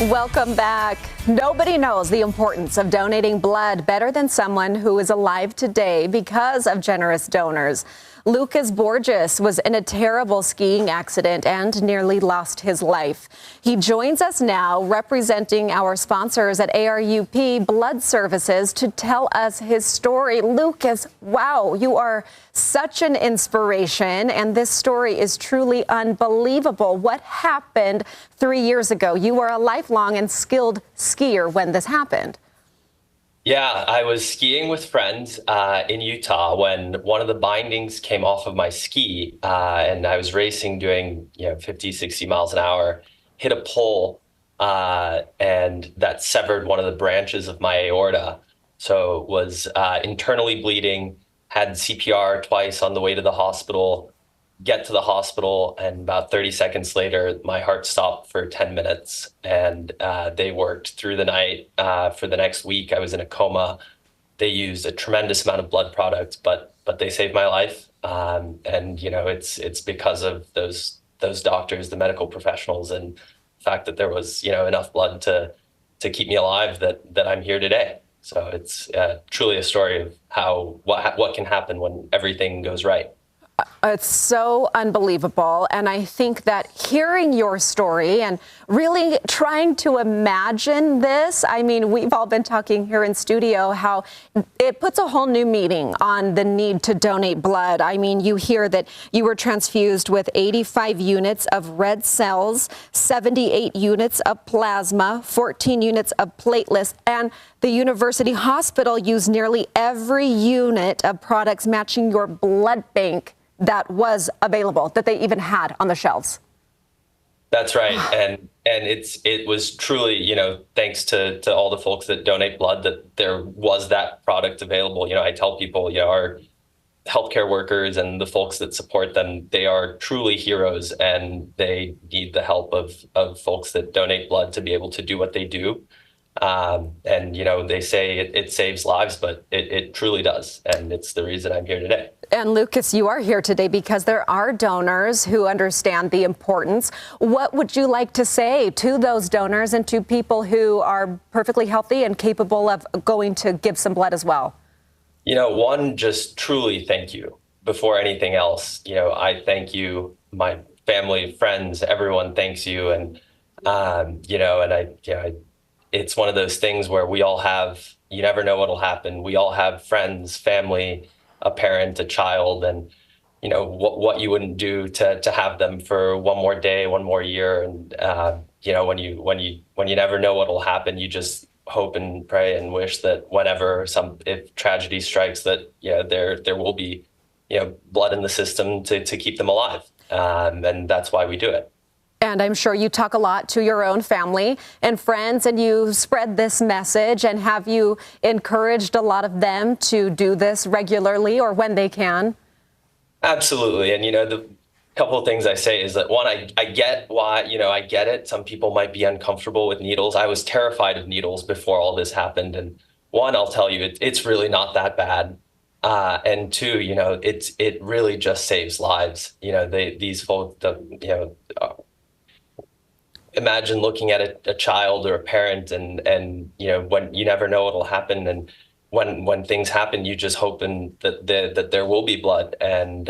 Welcome back. Nobody knows the importance of donating blood better than someone who is alive today because of generous donors. Lucas Borges was in a terrible skiing accident and nearly lost his life. He joins us now representing our sponsors at A.R.U.P Blood Services to tell us his story. Lucas, wow, you are such an inspiration, and this story is truly unbelievable. What happened 3 years ago? You were a lifelong and skilled skier when this happened. Yeah, I was skiing with friends in Utah when one of the bindings came off of my ski, and I was racing doing 50, 60 miles an hour, hit a pole, and that severed one of the branches of my aorta. So was internally bleeding, had CPR twice on the way to the hospital, get to the hospital, and about 30 seconds later, my heart stopped for 10 minutes. And they worked through the night. For the next week, I was in a coma. They used a tremendous amount of blood product, but they saved my life. And it's because of those doctors, the medical professionals, and the fact that there was enough blood to keep me alive that I'm here today. So it's truly a story of what can happen when everything goes right. It's so unbelievable. And I think that hearing your story and really trying to imagine this, I mean, we've all been talking here in studio how it puts a whole new meaning on the need to donate blood. I mean, you hear that you were transfused with 85 units of red cells, 78 units of plasma, 14 units of platelets, and the university hospital used nearly every unit of products matching your blood bank that was available, that they even had on the shelves. That's right. And it was truly, thanks to all the folks that donate blood that there was that product available. I tell people, our healthcare workers and the folks that support them, they are truly heroes, and they need the help of folks that donate blood to be able to do what they do. They say it saves lives, but it truly does. And it's the reason I'm here today. And Lucas, you are here today because there are donors who understand the importance. What would you like to say to those donors and to people who are perfectly healthy and capable of going to give some blood as well? One, just truly thank you before anything else. I thank you, my family, friends, everyone thanks you. And, it's one of those things where we all have, you never know what'll happen. We all have friends, family, a parent, a child, and what you wouldn't do to have them for one more day, one more year. And when you never know what'll happen, you just hope and pray and wish that if tragedy strikes, that there will be blood in the system to keep them alive, and that's why we do it. And I'm sure you talk a lot to your own family and friends, and you spread this message. And have you encouraged a lot of them to do this regularly or when they can? Absolutely. And, the couple of things I say is that, one, I get why, I get it. Some people might be uncomfortable with needles. I was terrified of needles before all this happened. And one, I'll tell you, it's really not that bad. And two, it really just saves lives. These folks, imagine looking at a child or a parent and when you never know what'll happen, and when things happen, you just hope that there will be blood, and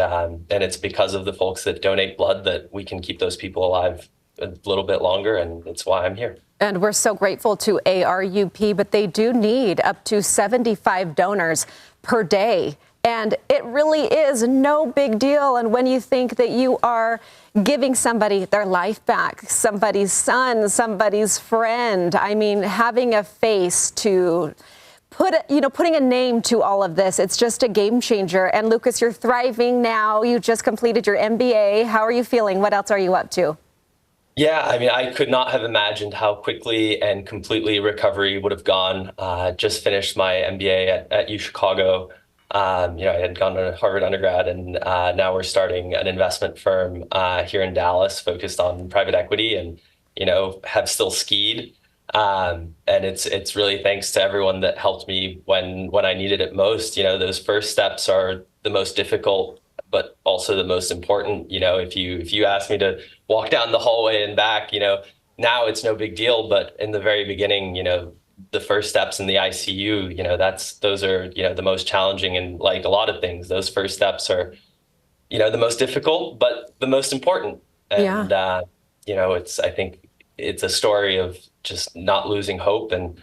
it's because of the folks that donate blood that we can keep those people alive a little bit longer, and it's why I'm here. And we're so grateful to A.R.U.P, but they do need up to 75 donors per day. And it really is no big deal. And when you think that you are giving somebody their life back, somebody's son, somebody's friend, I mean, having a face to putting a name to all of this, it's just a game changer. And Lucas, you're thriving now. You just completed your MBA. How are you feeling? What else are you up to? Yeah, I mean, I could not have imagined how quickly and completely recovery would have gone. Just finished my MBA at U Chicago. I had gone to Harvard undergrad, and now we're starting an investment firm here in Dallas focused on private equity, and have still skied. And it's really thanks to everyone that helped me when I needed it most. Those first steps are the most difficult, but also the most important. If you ask me to walk down the hallway and back, now it's no big deal, but in the very beginning, the first steps in the ICU, those are, the most challenging. And like a lot of things, those first steps are, the most difficult, but the most important. Yeah. And, I think it's a story of just not losing hope and,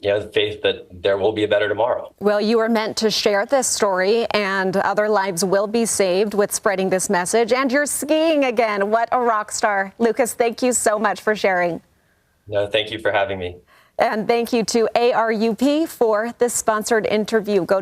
the faith that there will be a better tomorrow. Well, you are meant to share this story, and other lives will be saved with spreading this message. And you're skiing again. What a rock star. Lucas, thank you so much for sharing. No, thank you for having me. And thank you to A.R.U.P for this sponsored interview. Go